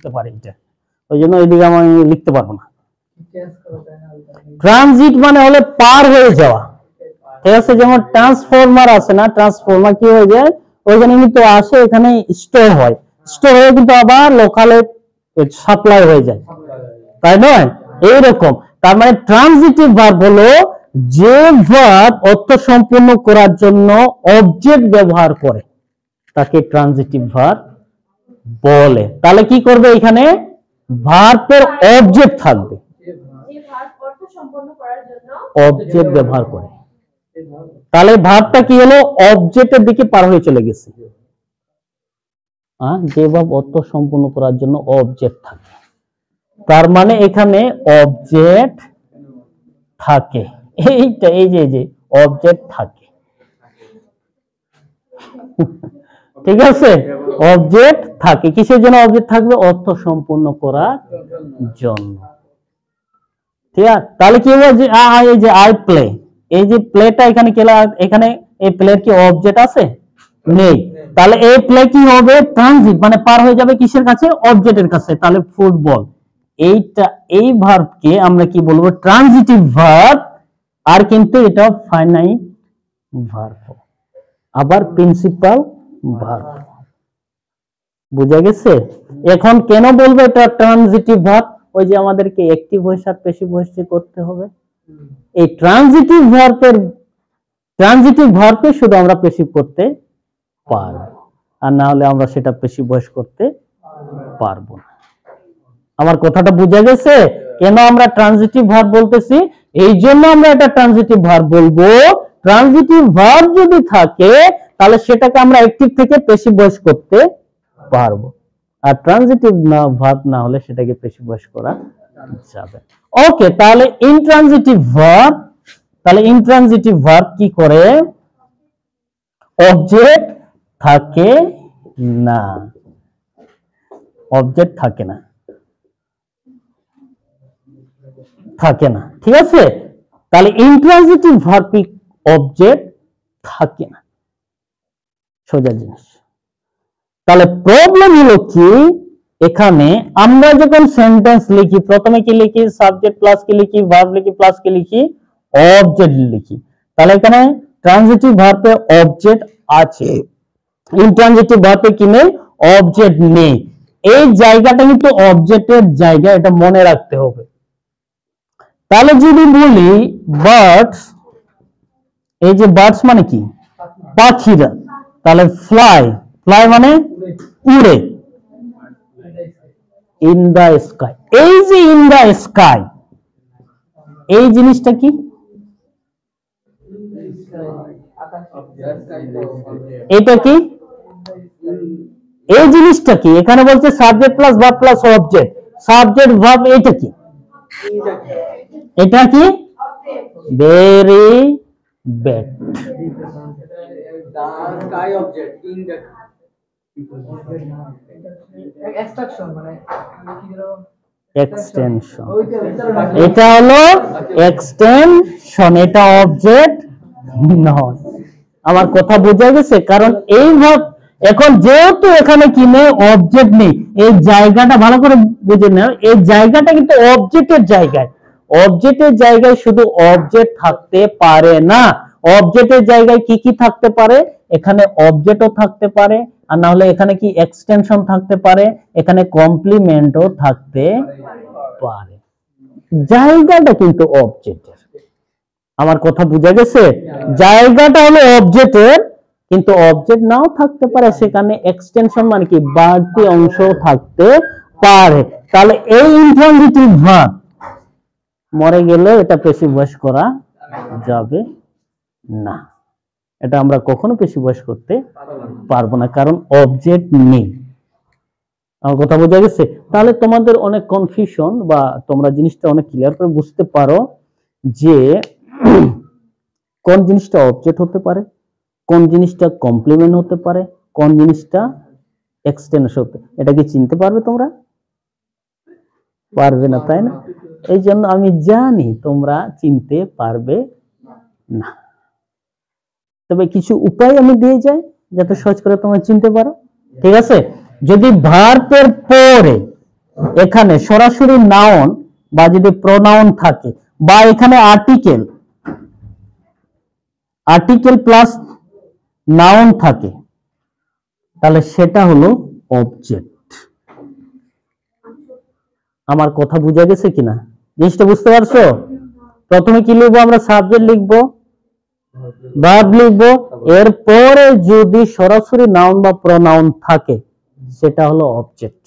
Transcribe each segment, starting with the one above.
লিখতে পারি এটা, ওই জন্য এইদিকে আমি লিখতে পারবো না। ট্রানজিট মানে হলে পার হয়ে যাওয়া, ঠিক আছে। যেমন ট্রান্সফরমার আছে না, ট্রান্সফরমার কি হয়ে যায়, ওইখানে কিন্তু আসে, এখানে স্টোর হয়, স্টোর হয়ে কিন্তু আবার লোকালে সাপ্লাই হয়ে যায়, তাই নয়? এইরকম। তার মানে ট্রানজিটিভ ভার্ব হলো যে ভার্ব অর্থ সম্পূর্ণ করার জন্য অবজেক্ট ব্যবহার করে তাকে ট্রানজিটিভ ভার্ব বলে। তাহলে কি করবে, এখানে ভার্বের অবজেক্ট থাকবে, অবজেক্ট ব্যবহার করে। তাহলে ভার্বটা কি হলো, অবজেক্টের দিকে পার হয়ে চলে গেছে। যে ভার্ব অর্থ সম্পূর্ণ করার জন্য অবজেক্ট থাকে, তার মানে এখানে অবজেক্ট থাকে, এইটা এই যে অবজেক্ট থাকে, ঠিক আছে। অবজেক্ট থাকে, কিসের জন্য অবজেক্ট থাকবে, অর্থ সম্পূর্ণ করার জন্য, ঠিক আছে। তাহলে কি হবে, যে এই যে আই প্লে, এই যে প্লেটা এখানে এখানে এই প্লের কি অবজেক্ট আছে, নেই। তাহলে এই প্লে কি হবে, ট্রানজিট মানে পার হয়ে যাবে কিসের কাছে, অবজেক্টের কাছে। তাহলে ফুটবল, এইটা এই ভার্বকে আমরা কি বলবো, ট্রানজিটিভ ভার্ব। আর কিন্তু এটা ফাইনাইট ভার্ব, আবার প্রিন্সিপাল ভার্ব। বুঝা গেছে? এখন কেন বলবো এটা ট্রানজিটিভ ভার্ব, ওই যে আমাদেরকে অ্যাক্টিভ ভয়েস আর প্যাসিভ ভয়েস করতে হবে। এই ট্রানজিটিভ ভার্বে শুধু আমরা প্যাসিভ করতে পারবো, আর না হলে আমরা সেটা প্যাসিভ ভয়েস করতে পারবো না। আমার কথাটা বুঝা গেছে? কেন আমরা ট্রানজিটিভ ভার্ব বলতেছি, এই জন্য আমরা এটা ট্রানজিটিভ ভার্ব বলবো। ট্রানজিটিভ ভার্ব যদি থাকে তাহলে সেটাকে আমরা অ্যাক্টিভ থেকে প্যাসিভ ভয়েস করতে পারবো, আর ট্রানজিটিভ ভার্ব না হলে সেটাকে প্যাসিভ ভয়েস করা যাবে। ওকে, তাহলে ইনট্রানজিটিভ ভার্ব কি করে, অবজেক্ট থাকে না, অবজেক্ট থাকে না, ঠিক আছে। তাহলে ইনট্রানজিটিভ ভার্ব অবজেক্ট থাকে না, সোজা জিনিস। তাহলে প্রবলেম হলো কি, এখানে আমরা যখন সেন্টেন্স লিখি প্রথমে কি লিখি, সাবজেক্ট প্লাস কি লিখি, ভার্ব লিখি প্লাস কি লিখি, অবজেক্ট লিখি। তাহলে এখানে ট্রানজিটিভ ভার্বে অবজেক্ট আছে, ইনট্রানজিটিভ ভার্বে কি নেই, অবজেক্ট নেই। এই জায়গাটা কিন্তু অবজেক্টের জায়গা, এটা মনে রাখতে হবে। তাহলে যদি বলি বার্ডস, এই যে বার্ডস মানে কি, পাখিরা, তাহলে ফ্লাই মানে উড়ে, ইন দা স্কাই। এই যে ইন দা স্কাই, এই জিনিসটা কি, এটা কি, এই জিনিসটা কি, এখানে বলছে subject plus verb plus object, subject verb, এটা কি, এটা কি, ভেরি ব্যাড। এক্সটেনশন, এটা হলো এক্সটেনশন, এটা অবজেক্ট নয়। আমার কথা বোঝা গেছে? কারণ এই ভার্ব এখন যেহেতু এখানে কি নেই, অবজেক্ট নেই, এই জায়গাটা ভালো করে বুঝে নাও, এই জায়গাটা কিন্তু অবজেক্টের জায়গায়, অবজেক্টের জায়গায় শুধু অবজেক্ট থাকতে পারে না, অবজেক্টের জায়গায় কি কি থাকতে পারে, এখানে অবজেক্টও থাকতে পারে, আর না হলে এখানে কি এক্সটেনশন থাকতে পারে, এখানে কমপ্লিমেন্টও থাকতে পারে। জায়গাটা কিন্তু অবজেক্টের। আমার কথা বুঝা গেছে? জায়গাটা হলো অবজেক্টের, কিন্তু অবজেক্ট নাও থাকতে পারে, সেখানে এক্সটেনশন মানে কি বাড়তি অংশ থাকতে পারে। তাহলে এই ইনট্রানজিটিভ ভার্ব মরে গেলে এটা প্যাসিভ ভয়েস করা যাবে না, এটা আমরা কখনো প্যাসিভ ভয়েস করতে পারবো না, কারণ অবজেক্ট নেই। আমার কথা বোঝা গেছে? তাহলে তোমাদের অনেক কনফিউশন, বা তোমরা জিনিসটা অনেক ক্লিয়ার করে বুঝতে পারো যে কোন জিনিসটা অবজেক্ট হতে পারে, কোন জিনিসটা কমপ্লিমেন্ট হতে পারে, কোন জিনিসটা এক্সটেনশন হতে, এটা কি চিনতে পারবে তোমরা? পারবে না, তাই না? এই জন্য আমি জানি তোমরা চিনতে পারবে না, তবে কিছু উপায় আমি দিয়ে যাই যাতে সহজ করে তোমরা চিনতে পারো, ঠিক আছে। যদি ভার্বের পরে এখানে সরাসরি নাউন বা যদি প্রোনাউন থাকে বা এখানে আর্টিকেল প্লাস নাউন থাকে, তাহলে সেটা হলো অবজেক্ট। আমার কথা বুঝা গেছে কিনা, জিনিসটা বুঝতে পারছো? প্রথমে কি লিখবো আমরা? সাবজেক্ট লিখবো, ভার্ব লিখবো, এরপরে যদি সরাসরি নাউন বা প্রোনাউন থাকে সেটা হলো অবজেক্ট।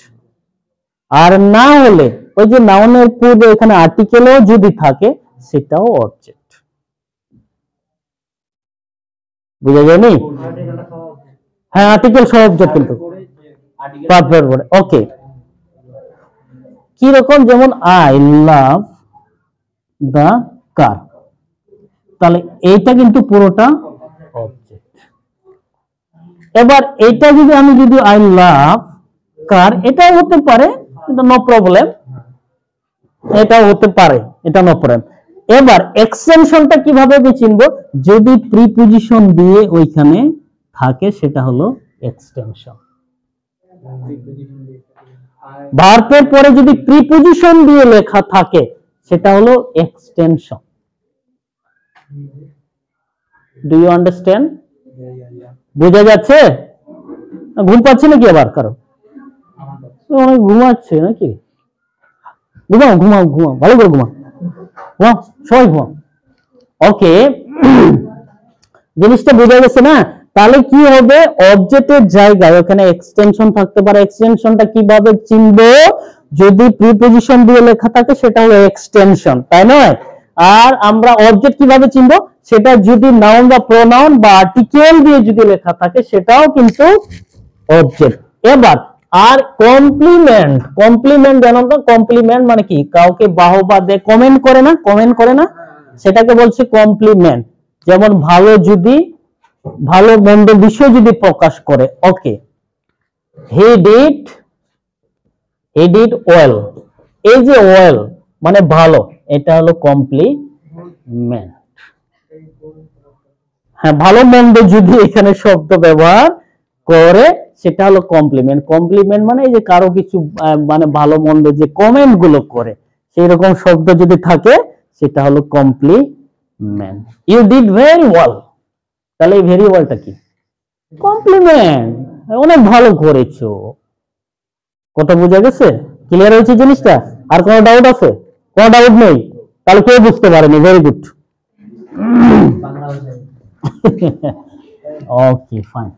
আর না হলে ওই যে নাউনের পূর্বে এখানে আর্টিকেলও যদি থাকে সেটাও অবজেক্ট। বুঝা যায়নি? হ্যাঁ, আর্টিকেল সহ অবজেক্ট কিন্তু ওকে। কি রকম? যেমন আই লাভ দা কার, তাহলে এইটা কিন্তু পুরোটা অবজেক্ট। এবার এটা যদি আমি যদি আই লাভ কার, এটাও হতে পারে, এটা নো প্রবলেম, এটাও হতে পারে, এটা নো প্রবলেম। এবার এক্সটেনশনটা কিভাবে চিনবো? যদি প্রিপজিশন দিয়ে ওইখানে থাকে সেটা হলো এক্সটেনশন। ভার্বের পরে যদি প্রিপজিশন দিয়ে লেখা থাকে সেটা হলো এক্সটেনশন। Do you understand? বুঝা যাচ্ছে? ঘুম পাচ্ছে নাকি আবার কারো? অনেক ঘুমাচ্ছে নাকি? ঘুমাও ঘুমাও ঘুমাও, ভালো করে ঘুমাও, ঘুমাও সবাই ঘুমাও। ওকে, জিনিসটা বোঝা গেছে না? তাহলে কি হবে? অবজেক্টের জায়গায় ওখানে এক্সটেনশন থাকতে পারে। এক্সটেনশনটা কিভাবে চিনবো? যদি প্রিপজিশন দিয়ে লেখা থাকে সেটা হলো এক্সটেনশন, তাই নয়? আর আমরা অবজেক্ট কিভাবে চিনবো? সেটা যদি নাউন বা প্রোনাউন বা আর্টিকেল দিয়ে যদি লেখা থাকে সেটাও কিন্তু অবজেক্ট। এবার আর কমপ্লিমেন্ট, কমপ্লিমেন্ট জানো তো? কমপ্লিমেন্ট মানে কি? কাউকে বাহবা দেয়, কমেন্ট করে না, কমেন্ট করে না, সেটাকে বলছে কমপ্লিমেন্ট। যেমন ভালো যদি, ভালো মন্দ বিষয় যদি প্রকাশ করে, ওকে, হি ডিড ওয়েল, এই যে ওয়েল মানে ভালো, এটা হলো কমপ্লিমেন্ট। হ্যাঁ, ভালো মন্দ যদি এখানে শব্দ ব্যবহার করে সেটা হলো কমপ্লিমেন্ট। কমপ্লিমেন্ট মানে এই যে কারো কিছু মানে ভালো মন্দ যে কমেন্ট গুলো করে সেই রকম শব্দ যদি থাকে সেটা হলো compliment. You did very well, তাহলে এই ভেরি ওয়েলটা কি? কমপ্লিমেন্ট, অনেক ভালো করেছো। কথা বোঝা গেছে? ক্লিয়ার হয়েছে জিনিসটা? আর কোনো ডাউট আছে? কোনো ডাউট নেই? তাহলে কেউ বুঝতে পারেনি, ভেরি গুড। ওকে, ফাইন।